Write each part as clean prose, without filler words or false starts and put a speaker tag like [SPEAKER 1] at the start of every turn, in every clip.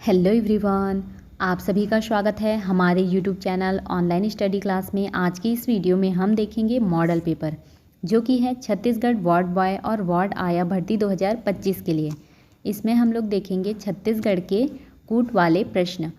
[SPEAKER 1] Hello everyone, आप सभी का स्वागत है हमारे YouTube channel online study class में। आज की इस वीडियो में हम देखेंगे मॉडल पेपर जो कि है छत्तीसगढ़ वार्ड बॉय और वार्ड आया भर्ती 2025 के लिए। इसमें हम लोग देखेंगे छत्तीसगढ़ के कूट वाले प्रश्न।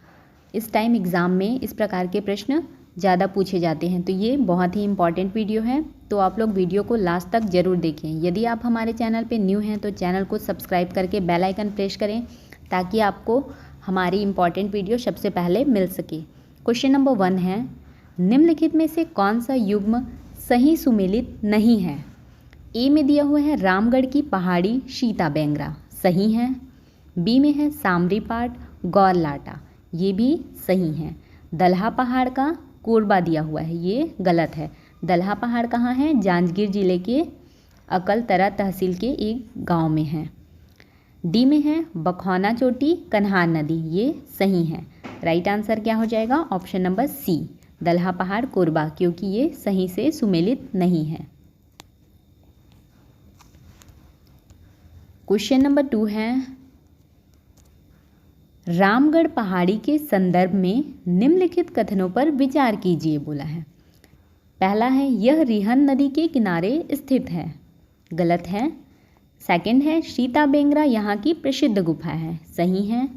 [SPEAKER 1] इस टाइम एग्ज़ाम में इस प्रकार के प्रश्न ज़्यादा पूछे जाते हैं, तो ये बहुत ही इंपॉर्टेंट वीडियो है, तो आप लोग वीडियो को लास्ट तक ज़रूर देखें। यदि आप हमारे चैनल पर न्यू हैं तो चैनल को सब्सक्राइब करके बेल आइकन प्रेस करें ताकि आपको हमारी इम्पॉर्टेंट वीडियो सबसे पहले मिल सके। क्वेश्चन नंबर 1 है, निम्नलिखित में से कौन सा युग्म सही सुमेलित नहीं है। ए में दिया हुआ है रामगढ़ की पहाड़ी सीता बेंगरा, सही है। बी में है सामरी पाट गौर लाटा, ये भी सही है। दलहा पहाड़ का कोरबा दिया हुआ है, ये गलत है। दलहा पहाड़ कहाँ है? जांजगीर जिले के अकलतरा तहसील के एक गांव में है। डी में है बखौना चोटी कन्हार नदी, ये सही है। राइट आंसर क्या हो जाएगा? ऑप्शन नंबर सी, दलहा पहाड़ कोरबा, क्योंकि ये सही से सुमेलित नहीं है। क्वेश्चन नंबर 2 है, रामगढ़ पहाड़ी के संदर्भ में निम्नलिखित कथनों पर विचार कीजिए बोला है। पहला है यह रिहन नदी के किनारे स्थित है, गलत है। सेकंड है सीता बेंगरा यहाँ की प्रसिद्ध गुफा है, सही है।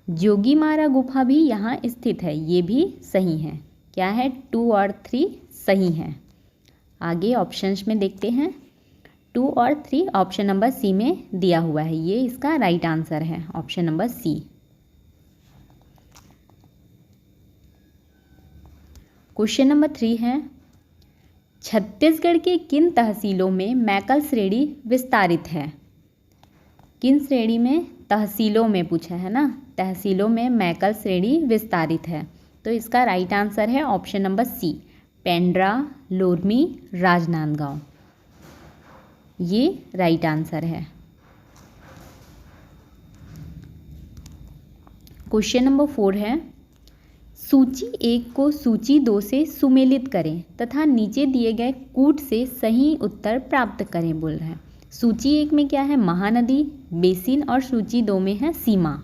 [SPEAKER 1] जोगीमारा गुफा भी यहाँ स्थित है, ये भी सही है। क्या है? 2 और 3 सही है। आगे ऑप्शंस में देखते हैं। 2 और 3 ऑप्शन नंबर सी में दिया हुआ है, ये इसका राइट आंसर है, option number C. Question number 3 है, छत्तीसगढ़ के किन तहसीलों में मैकल श्रेणी विस्तारित है। किन श्रेणी में? तहसीलों में पूछा है ना, तहसीलों में मैकल श्रेणी विस्तारित है, तो इसका राइट आंसर है option number C, Pendra Lormi Rajnandgaon, ये राइट आंसर है। क्वेश्चन नंबर 4 है, सूची 1 को सूची 2 से सुमेलित करें तथा नीचे दिए गए कूट से सही उत्तर प्राप्त करें बोल रहे हैं। सूची 1 में क्या है? महानदी बेसिन, और सूची 2 में है सीमा।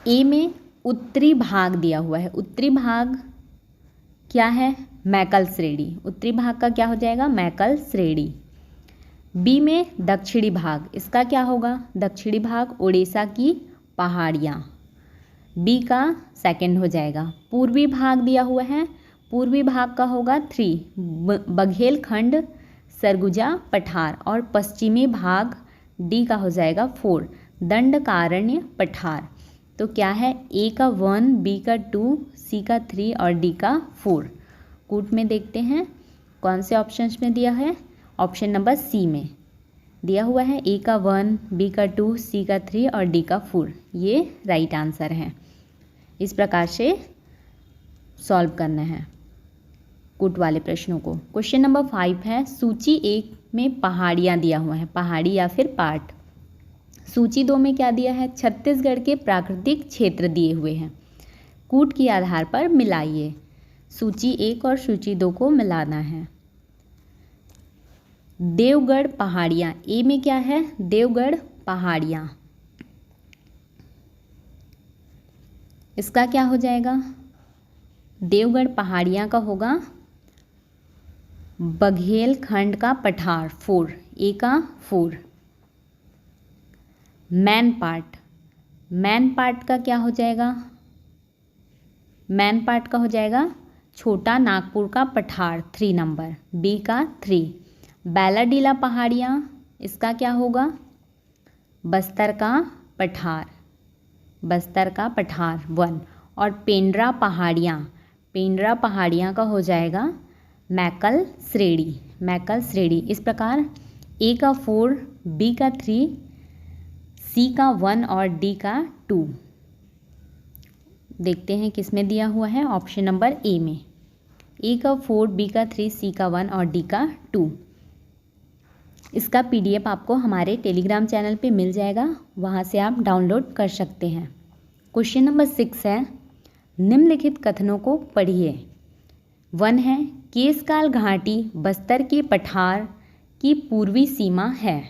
[SPEAKER 1] ए में उत्तरी भाग दिया हुआ है, उत्तरी भाग क्या है? मैकल श्रेणी, उत्तरी भाग का क्या हो जाएगा? मैकल श्रेणी। बी में दक्षिणी भाग, इसका क्या होगा? दक्षिणी भाग उड़ीसा की पहाड़ियाँ, बी का सेकंड हो जाएगा। पूर्वी भाग दिया हुआ है, पूर्वी भाग का होगा 3, बघेलखंड सरगुजा पठार, और पश्चिमी भाग डी का हो जाएगा 4, दंडकारण्य पठार। तो क्या है? ए का 1, बी का 2, सी का 3 और डी का 4। कूट में देखते हैं कौन से ऑप्शंस में दिया है। ऑप्शन नंबर सी में दिया हुआ है, ए का 1, बी का 2, सी का 3 और डी का 4, ये राइट आंसर है। इस प्रकार से सॉल्व करना है कूट वाले प्रश्नों को। क्वेश्चन नंबर 5 है, सूची 1 में पहाड़ियाँ दिया हुआ है, पहाड़ी या फिर पाट। सूची 2 में क्या दिया है? छत्तीसगढ़ के प्राकृतिक क्षेत्र दिए हुए हैं, कूट के आधार पर मिलाइए। सूची 1 और सूची 2 को मिलाना है। देवगढ़ पहाड़ियाँ, ए में क्या है? देवगढ़ पहाड़ियाँ, इसका क्या हो जाएगा? देवगढ़ पहाड़ियाँ का होगा बघेलखंड का पठार 4, ए का 4। मैन पाट, मैन पाट का क्या हो जाएगा? मैन पाट का हो जाएगा छोटा नागपुर का पठार 3 नंबर, बी का 3। बैलाडीला पहाड़ियाँ, इसका क्या होगा? बस्तर का पठार, बस्तर का पठार 1। और पेंड्रा पहाड़ियाँ, पेंड्रा पहाड़ियाँ का हो जाएगा मैकल श्रेणी, मैकल श्रेणी। इस प्रकार ए का 4, बी का 3, सी का 1 और डी का 2। देखते हैं किस में दिया हुआ है। ऑप्शन नंबर ए में, ए का 4, बी का 3, सी का 1 और डी का 2। इसका PDF आपको हमारे टेलीग्राम चैनल पे मिल जाएगा, वहाँ से आप डाउनलोड कर सकते हैं। क्वेश्चन नंबर 6 है, निम्नलिखित कथनों को पढ़िए। 1 है, केसकाल घाटी बस्तर के पठार की पूर्वी सीमा है।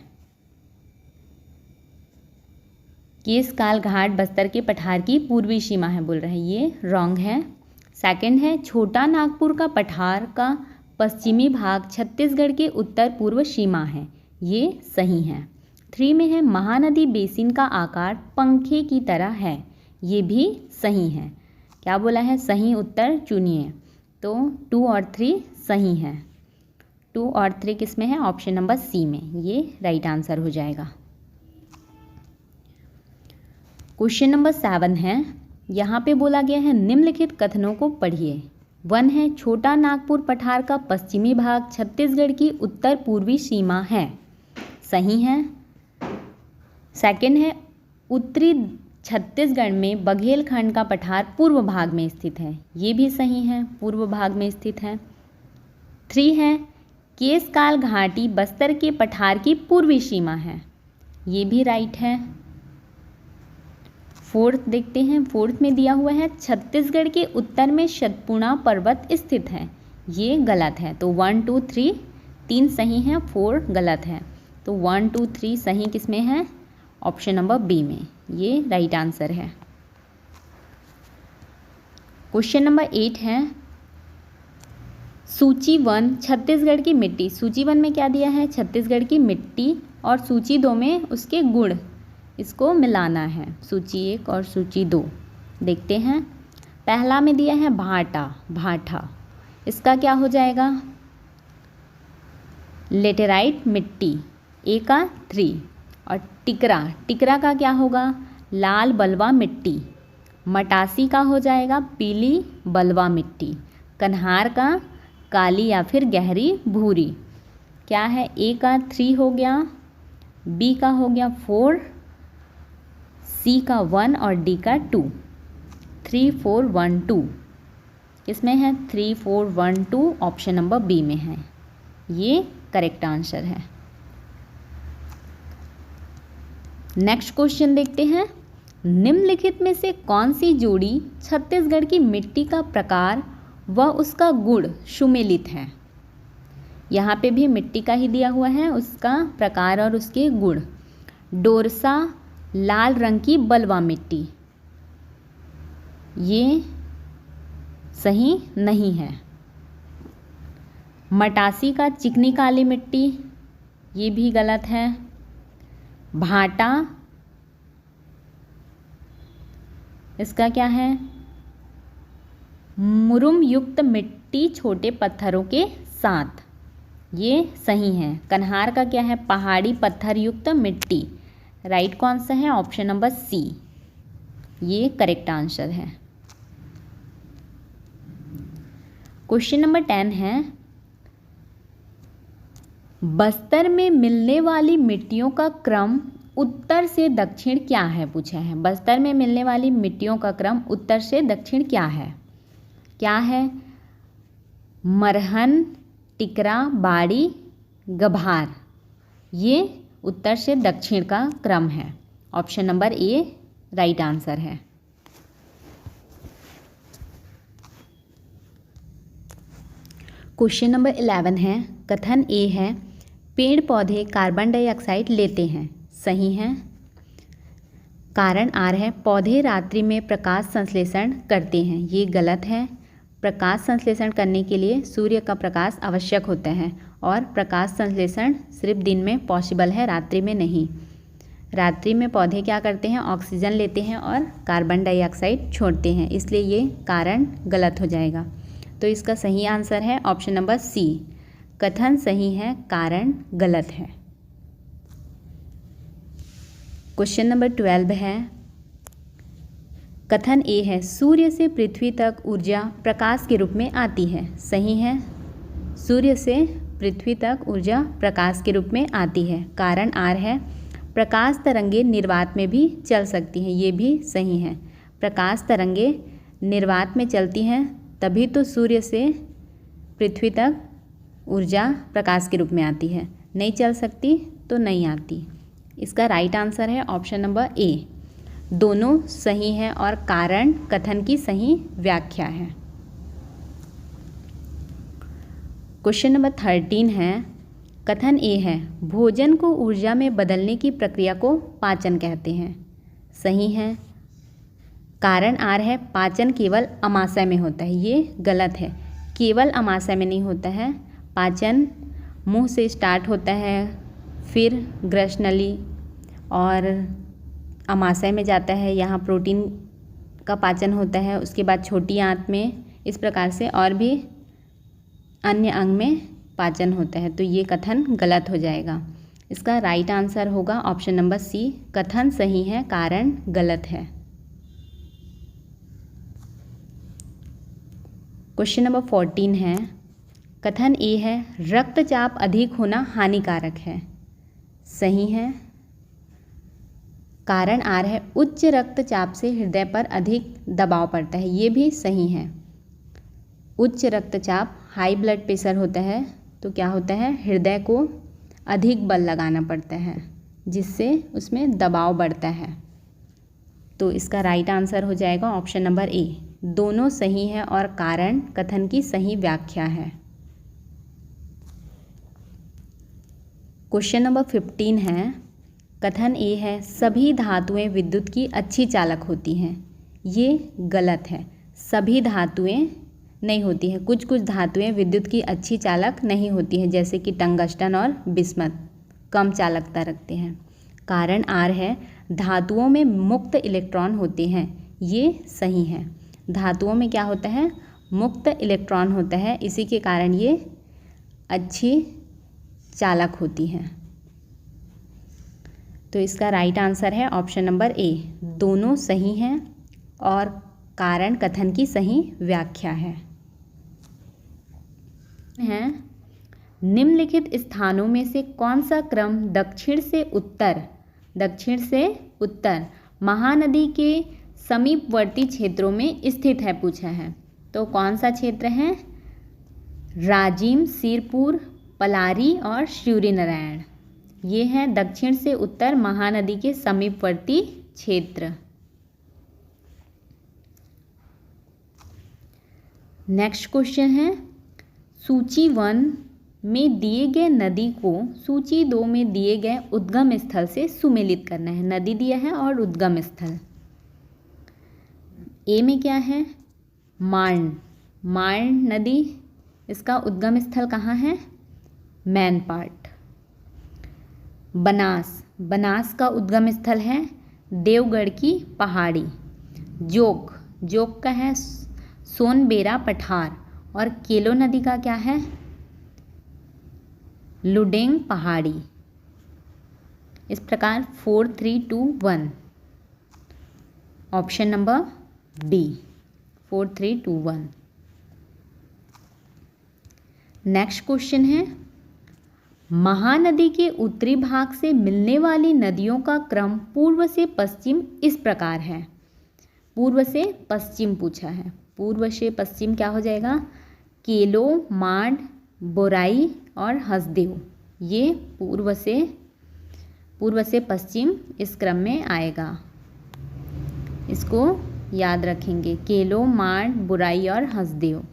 [SPEAKER 1] केशकाल घाट बस्तर के पठार की पूर्वी सीमा है बोल रहे हैं, ये रॉन्ग है। सेकंड है छोटा नागपुर का पठार का पश्चिमी भाग छत्तीसगढ़ के उत्तर पूर्व सीमा है, ये सही है। 3 में है महानदी बेसिन का आकार पंखे की तरह है, ये भी सही है। क्या बोला है, सही उत्तर चुनिए। तो 2 और 3 सही है। 2 और 3 किस में है, ऑप्शन नंबर सी में, ये राइट आंसर हो जाएगा। क्वेश्चन नंबर 7 है, यहाँ पे बोला गया है निम्नलिखित कथनों को पढ़िए। 1 है छोटा नागपुर पठार का पश्चिमी भाग छत्तीसगढ़ की उत्तर पूर्वी सीमा है, सही है। सेकंड है उत्तरी छत्तीसगढ़ में बघेलखंड का पठार पूर्व भाग में स्थित है, ये भी सही है, पूर्व भाग में स्थित है। 3 है केशकाल घाटी बस्तर के पठार की पूर्वी सीमा है, ये भी राइट है। 4th देखते हैं, 4th में दिया हुआ है छत्तीसगढ़ के उत्तर में सतपुड़ा पर्वत स्थित है, ये गलत है। तो 1 2 3 3 सही है, 4 गलत है। तो 1 2 3 सही किस में है, ऑप्शन नंबर बी में, ये राइट आंसर है। क्वेश्चन नंबर 8 है सूची 1 छत्तीसगढ़ की मिट्टी। सूची 1 में क्या दिया है, छत्तीसगढ़ की मिट्टी, और सूची 2 में उसके गुण, इसको मिलाना है। सूची 1 और सूची 2 देखते हैं। पहला में दिया है भाटा, भाठा, इसका क्या हो जाएगा, लेटेराइट मिट्टी, ए का 3। और टिकरा, टिकरा का क्या होगा, लाल बलवा मिट्टी। मटासी का हो जाएगा पीली बलवा मिट्टी। कन्हार का काली या फिर गहरी भूरी। क्या है, ए का 3 हो गया, बी का हो गया 4, सी का 1 और डी का 2। 3 4 1 2 इसमें है, 3 4 1 2 ऑप्शन नंबर बी में है, ये करेक्ट आंसर है। नेक्स्ट क्वेश्चन देखते हैं। निम्नलिखित में से कौन सी जोड़ी छत्तीसगढ़ की मिट्टी का प्रकार व उसका गुण सुमेलित है। यहाँ पे भी मिट्टी का ही दिया हुआ है, उसका प्रकार और उसके गुण। डोरसा लाल रंग की बलवा मिट्टी, ये सही नहीं है। मटासी का चिकनी काली मिट्टी, ये भी गलत है। भाटा, इसका क्या है, मुरुम युक्त मिट्टी छोटे पत्थरों के साथ, ये सही है। कन्हार का क्या है, पहाड़ी पत्थर युक्त मिट्टी। राइट कौन सा है, ऑप्शन नंबर सी, ये करेक्ट आंसर है। क्वेश्चन नंबर 10 है बस्तर में मिलने वाली मिट्टियों का क्रम उत्तर से दक्षिण क्या है, पूछा है। बस्तर में मिलने वाली मिट्टियों का क्रम उत्तर से दक्षिण क्या है। क्या है, मरहन, टिकरा, बाड़ी, गभार, ये उत्तर से दक्षिण का क्रम है। Option number A right answer है। क्वेश्चन नंबर 11 है, कथन ए है पेड़ पौधे कार्बन डाइऑक्साइड लेते हैं, सही है। कारण आर है पौधे रात्रि में प्रकाश संश्लेषण करते हैं, ये गलत है। प्रकाश संश्लेषण करने के लिए सूर्य का प्रकाश आवश्यक होता है और प्रकाश संश्लेषण सिर्फ दिन में पॉसिबल है, रात्रि में नहीं। रात्रि में पौधे क्या करते हैं, ऑक्सीजन लेते हैं और कार्बन डाइऑक्साइड छोड़ते हैं, इसलिए ये कारण गलत हो जाएगा। तो इसका सही आंसर है ऑप्शन नंबर सी, कथन सही है, कारण गलत है। क्वेश्चन नंबर 12 है, कथन ए है सूर्य से पृथ्वी तक ऊर्जा प्रकाश के रूप में आती है, सही है। सूर्य से पृथ्वी तक ऊर्जा प्रकाश के रूप में आती है। कारण आर है प्रकाश तरंगे निर्वात में भी चल सकती हैं, ये भी सही है। प्रकाश तरंगे निर्वात में चलती हैं तभी तो सूर्य से पृथ्वी तक ऊर्जा प्रकाश के रूप में आती है, नहीं चल सकती तो नहीं आती। इसका राइट आंसर है ऑप्शन नंबर ए, दोनों सही है और कारण कथन की सही व्याख्या है। क्वेश्चन नंबर 13 है, कथन ए है भोजन को ऊर्जा में बदलने की प्रक्रिया को पाचन कहते हैं, सही है। कारण आर है पाचन केवल अमाशय में होता है, ये गलत है। केवल अमाशय में नहीं होता है, पाचन मुंह से स्टार्ट होता है, फिर ग्रसनली और अमाशय में जाता है, यहाँ प्रोटीन का पाचन होता है, उसके बाद छोटी आंत में, इस प्रकार से और भी अन्य अंग में पाचन होता है। तो ये कथन गलत हो जाएगा। इसका राइट आंसर होगा ऑप्शन नंबर सी, कथन सही है, कारण गलत है। क्वेश्चन नंबर 14 है, कथन ए है रक्तचाप अधिक होना हानिकारक है। सही है। कारण आर है उच्च रक्तचाप से हृदय पर अधिक दबाव पड़ता है, ये भी सही है। उच्च रक्तचाप हाई ब्लड प्रेशर होता है तो क्या होता है, हृदय को अधिक बल लगाना पड़ता है जिससे उसमें दबाव बढ़ता है। तो इसका राइट आंसर हो जाएगा ऑप्शन नंबर ए, दोनों सही है और कारण कथन की सही व्याख्या है। क्वेश्चन नंबर 15 है, कथन ए है सभी धातुएं विद्युत की अच्छी चालक होती हैं। ये गलत है, सभी धातुएं नहीं होती हैं। कुछ कुछ धातुएं विद्युत की अच्छी चालक नहीं होती हैं, जैसे कि टंगस्टन और बिस्मथ कम चालकता रखते हैं। कारण आर है धातुओं में मुक्त इलेक्ट्रॉन होते हैं, ये सही है। धातुओं में क्या होता है, मुक्त इलेक्ट्रॉन होता है, इसी के कारण ये अच्छी चालक होती हैं। तो इसका राइट आंसर है ऑप्शन नंबर ए, दोनों सही हैं और कारण कथन की सही व्याख्या है। निम्नलिखित स्थानों में से कौन सा क्रम दक्षिण से उत्तर महानदी के समीपवर्ती क्षेत्रों में स्थित है, पूछा है। तो कौन सा क्षेत्र है, राजिम, सिरपुर, पलारी और सूर्यनारायण, ये हैं दक्षिण से उत्तर महानदी के समीपवर्ती क्षेत्र। नेक्स्ट क्वेश्चन है, सूची 1 में दिए गए नदी को सूची 2 में दिए गए उद्गम स्थल से सुमेलित करना है। नदी दिया है और उद्गम स्थल। ए में क्या है, मार्न नदी, इसका उद्गम स्थल कहाँ है, मैन पार्ट। बनास का उद्गम स्थल है देवगढ़ की पहाड़ी। जोग का है सोनबेरा पठार। और केलो नदी का क्या है, लुडेंग पहाड़ी। इस प्रकार 4, 3, 2, 1 option number B, 4, 3, 2, 1। Next question है, महानदी के उत्तरी भाग से मिलने वाली नदियों का क्रम पूर्व से पश्चिम इस प्रकार है। पूर्व से पश्चिम पूछा है। पूर्व से पश्चिम क्या हो जाएगा, केलो, मांड, बोराई और हसदेव, ये पूर्व से पश्चिम इस क्रम में आएगा। इसको याद रखेंगे, केलो, मांड, बोराई और हसदेव।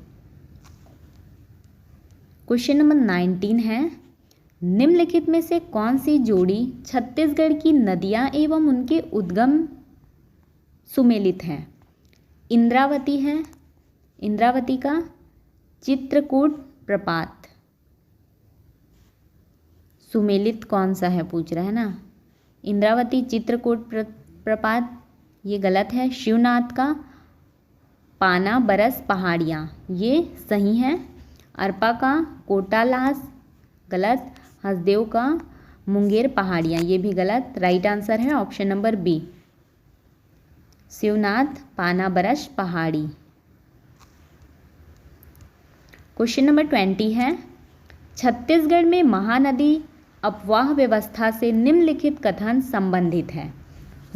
[SPEAKER 1] क्वेश्चन नंबर 19 है, निम्नलिखित में से कौन सी जोड़ी छत्तीसगढ़ की नदियां एवं उनके उद्गम सुमेलित है। इंद्रावती है, इंद्रावती का चित्रकूट प्रपात सुमेलित कौन सा है पूछ रहा है ना। इंद्रावती चित्रकूट प्रपात ये गलत है। शिवनाथ का पाना बरस पहाड़ियाँ ये सही है। अरपा का कोटालास गलत। हसदेव का मुंगेर पहाड़ियाँ ये भी गलत। राइट आंसर है ऑप्शन नंबर बी, शिवनाथ पाना बरस पहाड़ी। क्वेश्चन नंबर 20 है, छत्तीसगढ़ में महानदी अपवाह व्यवस्था से निम्नलिखित कथन संबंधित है।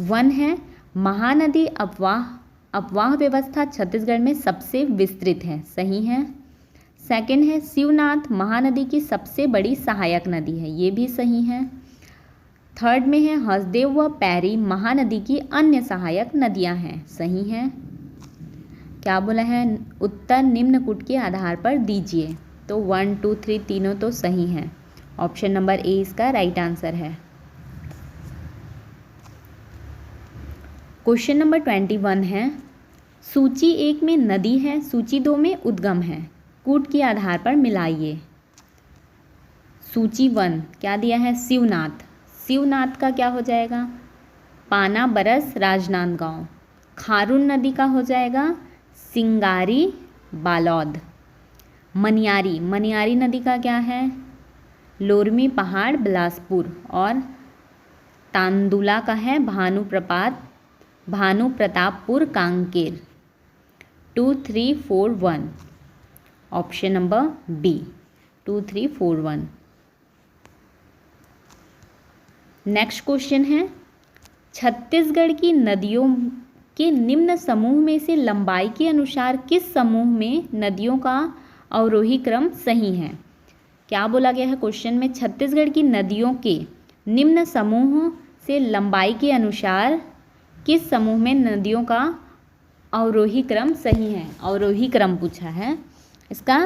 [SPEAKER 1] 1 है, महानदी अपवाह व्यवस्था छत्तीसगढ़ में सबसे विस्तृत है, सही है। 2 है, शिवनाथ महानदी की सबसे बड़ी सहायक नदी है, ये भी सही है। 3 में है, हसदेव व पैरी महानदी की अन्य सहायक नदियां हैं, सही है। क्या बोला है, उत्तर निम्न कूट के आधार पर दीजिए। तो 1, 2, 3 तीनों तो सही हैं। ऑप्शन नंबर ए इसका राइट आंसर है। क्वेश्चन नंबर 21 है, सूची 1 में नदी है, सूची 2 में उद्गम है, कूट के आधार पर मिलाइए। सूची 1 क्या दिया है, शिवनाथ, शिवनाथ का क्या हो जाएगा, पाना बरस राजनांदगांव। खारून नदी का हो जाएगा सिंगारी बालौद। मनियारी, मनियारी नदी का क्या है, लोरमी पहाड़ बिलासपुर। और तांदुला का है Bhanu Pratappur Kanker. 2 3 4 1 option number B 2 3 4 1। Next question है, छत्तीसगढ़ की नदियों के निम्न समूह में से लंबाई के अनुसार किस समूह में नदियों का अवरोही क्रम सही है। क्या बोला गया है क्वेश्चन में, छत्तीसगढ़ की नदियों के निम्न समूह से लंबाई के अनुसार किस समूह में नदियों का अवरोही क्रम सही है। अवरोही क्रम पूछा है, इसका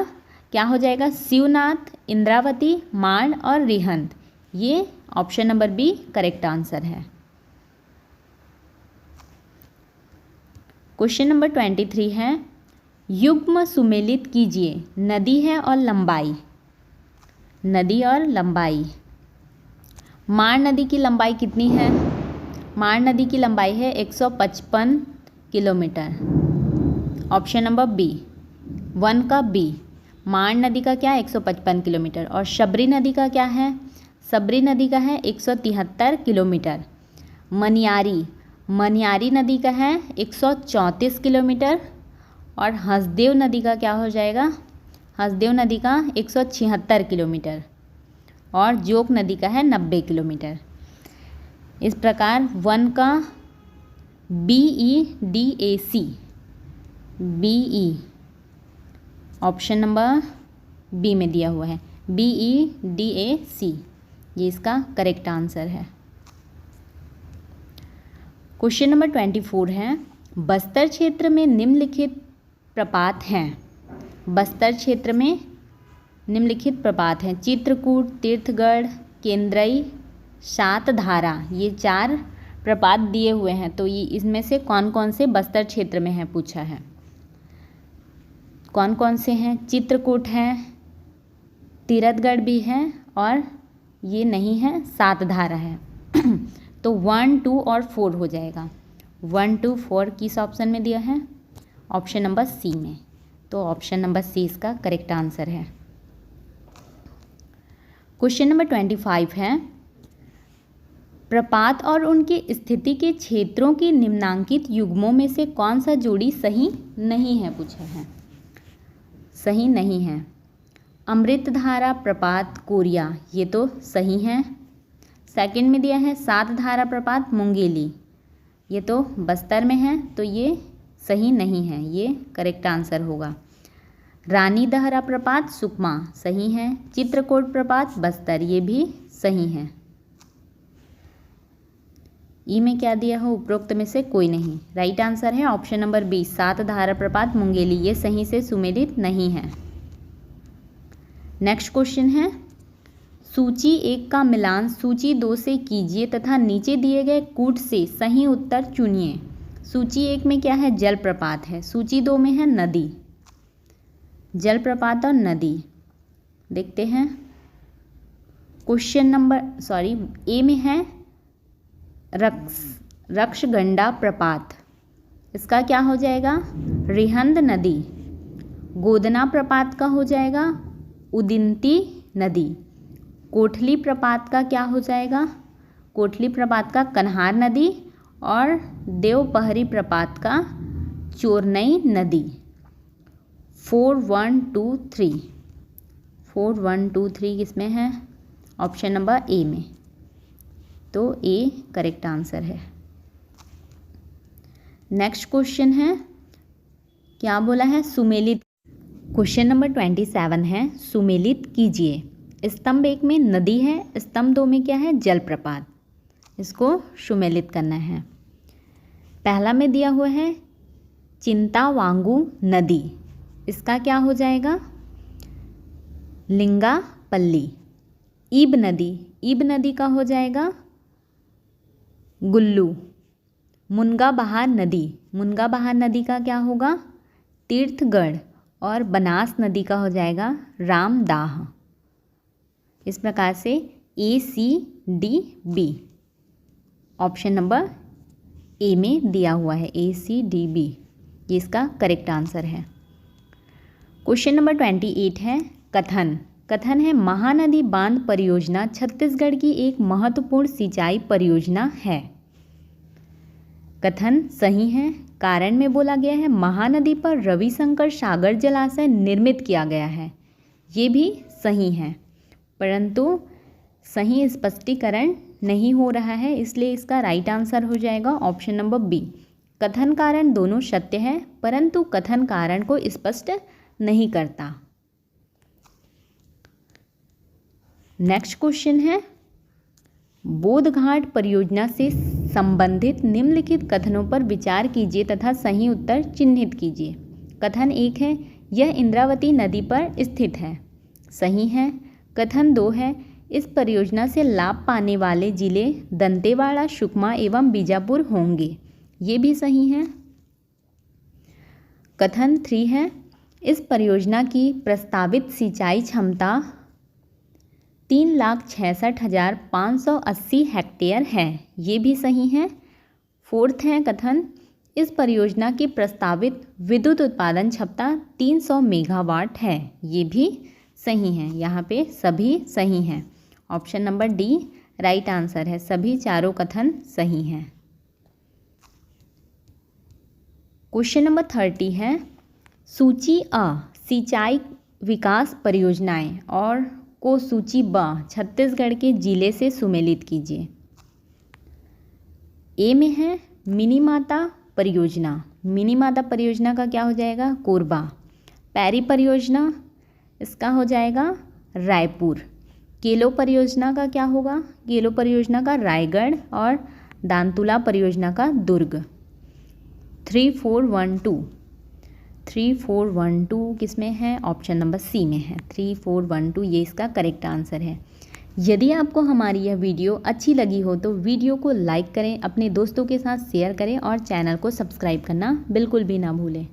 [SPEAKER 1] क्या हो जाएगा, शिवनाथ, इंद्रावती, मांड और रिहंद। ये option number B correct answer है। क्वेश्चन नंबर 23 है, युग्म सुमेलित कीजिए, नदी है और लंबाई, नदी और लंबाई। मांड नदी की लंबाई कितनी है, मांड नदी की लंबाई है 155 किलोमीटर। ऑप्शन नंबर बी 1 का बी, मांड नदी का क्या है 155 किलोमीटर। और शबरी नदी का क्या है, शबरी नदी का है 173 किलोमीटर। मनियारी, मनियारी नदी का है 134 किलोमीटर। और हसदेव नदी का क्या हो जाएगा, हसदेव नदी का 176 किलोमीटर। और जोक नदी का है 90 किलोमीटर। इस प्रकार 1 का BEDAC, BE option number B में दिया हुआ है, BEDAC ये इसका करेक्ट आंसर है। क्वेश्चन नंबर 24 है, बस्तर क्षेत्र में निम्नलिखित प्रपात हैं, बस्तर क्षेत्र में निम्नलिखित प्रपात हैं, चित्रकूट, तीर्थगढ़, केंद्रई, सातधारा। ये 4 प्रपात दिए हुए हैं, तो ये इसमें से कौन कौन से बस्तर क्षेत्र में है पूछा है। कौन कौन से हैं, चित्रकूट है, तीर्थगढ़ भी है और ये नहीं है, सातधारा है। तो 1 2 और 4 हो जाएगा। 1 2 4 किस ऑप्शन में दिया है, ऑप्शन नंबर सी में। तो ऑप्शन नंबर सी इसका करेक्ट आंसर है। क्वेश्चन नंबर 25 है, प्रपात और उनके स्थिति के क्षेत्रों के निम्नांकित युग्मों में से कौन सा जोड़ी सही नहीं है पूछा है। सही नहीं है, अमृतधारा प्रपात कोरिया, ये तो सही है। सेकंड में दिया है सातधारा प्रपात मुंगेली, ये तो बस्तर में है, तो ये सही नहीं है, ये करेक्ट आंसर होगा। रानी दहरा प्रपात सुकमा सही है। चित्रकूट प्रपात बस्तर, ये भी सही है। ई में क्या दिया हो, उपरोक्त में से कोई नहीं। राइट आंसर है ऑप्शन नंबर बी सातधारा प्रपात मुंगेली, ये सही से सुमेलित नहीं है। नेक्स्ट क्वेश्चन है, सूची 1 का मिलान सूची 2 से कीजिए तथा नीचे दिए गए कूट से सही उत्तर चुनिए। सूची 1 में क्या है, जलप्रपात है, सूची 2 में है नदी। जलप्रपात और नदी देखते हैं। क्वेश्चन नंबर ए में है रक्षगंडा प्रपात, इसका क्या हो जाएगा, रिहंद नदी। गोदना प्रपात का हो जाएगा उदिंती नदी। कोठली प्रपात का क्या हो जाएगा, कोठली प्रपात का कन्हार नदी। और देवपहरी प्रपात का चोरनई नदी। 4 1 2 3 4 1 2 3 किसमें है, ऑप्शन नंबर ए में। तो ए करेक्ट आंसर है। नेक्स्ट क्वेश्चन है, क्या बोला है, सुमेलित। क्वेश्चन नंबर 27 है, सुमेलित कीजिए। स्तंभ 1 में नदी है, स्तंभ 2 में क्या है, जलप्रपात। इसको सुमेलित करना है। पहला में दिया हुआ है चिंतावांगू नदी, इसका क्या हो जाएगा, लिंगापल्ली। ईब नदी का हो जाएगा गुल्लू। मुनगा बहार नदी, मुनगा बहार नदी का क्या होगा? तीर्थगढ़। और बनास नदी का हो जाएगा रामदाह। इस प्रकार से ACDB ऑप्शन नंबर ए में दिया हुआ है, ACDB ये इसका करेक्ट आंसर है। क्वेश्चन नंबर 28 है कथन। कथन है महानदी बांध परियोजना छत्तीसगढ़ की एक महत्वपूर्ण सिंचाई परियोजना है। कथन सही है। कारण में बोला गया है महानदी पर रविशंकर सागर जलाशय निर्मित किया गया है, ये भी सही है, परंतु सही स्पष्टीकरण नहीं हो रहा है, इसलिए इसका राइट आंसर हो जाएगा ऑप्शन नंबर बी। कथन कारण दोनों सत्य है, परंतु कथन कारण को स्पष्ट नहीं करता। नेक्स्ट क्वेश्चन है बोधघाट परियोजना से संबंधित निम्नलिखित कथनों पर विचार कीजिए तथा सही उत्तर चिन्हित कीजिए। कथन 1 है यह इंद्रावती नदी पर स्थित है, सही है। कथन 2 है इस परियोजना से लाभ पाने वाले जिले दंतेवाड़ा, सुकमा एवं बीजापुर होंगे, ये भी सही है। कथन 3 है इस परियोजना की प्रस्तावित सिंचाई क्षमता 3,66,580 हेक्टेयर है, ये भी सही है। 4th है कथन इस परियोजना की प्रस्तावित विद्युत उत्पादन क्षमता 300 मेगावाट है, ये भी सही है। यहाँ पे सभी सही हैं। Option number D right answer है, सभी चारों कथन सही हैं। क्वेश्चन नंबर 30 है सूची अ सिंचाई विकास परियोजनाएं और को सूची ब छत्तीसगढ़ के जिले से सुमेलित कीजिए। ए में है मिनीमाता परियोजना, मिनीमाता परियोजना का क्या हो जाएगा? कोरबा। पैरी परियोजना इसका हो जाएगा रायपुर। केलो परियोजना का क्या होगा? केलो परियोजना का रायगढ़। और दांतुला परियोजना का दुर्ग। 3412 किसमें है? ऑप्शन नंबर सी में है। 3412 ये इसका करेक्ट आंसर है। यदि आपको हमारी यह वीडियो अच्छी लगी हो तो वीडियो को लाइक करें, अपने दोस्तों के साथ शेयर करें और चैनल को सब्सक्राइब करना बिल्कुल भी ना भूलें।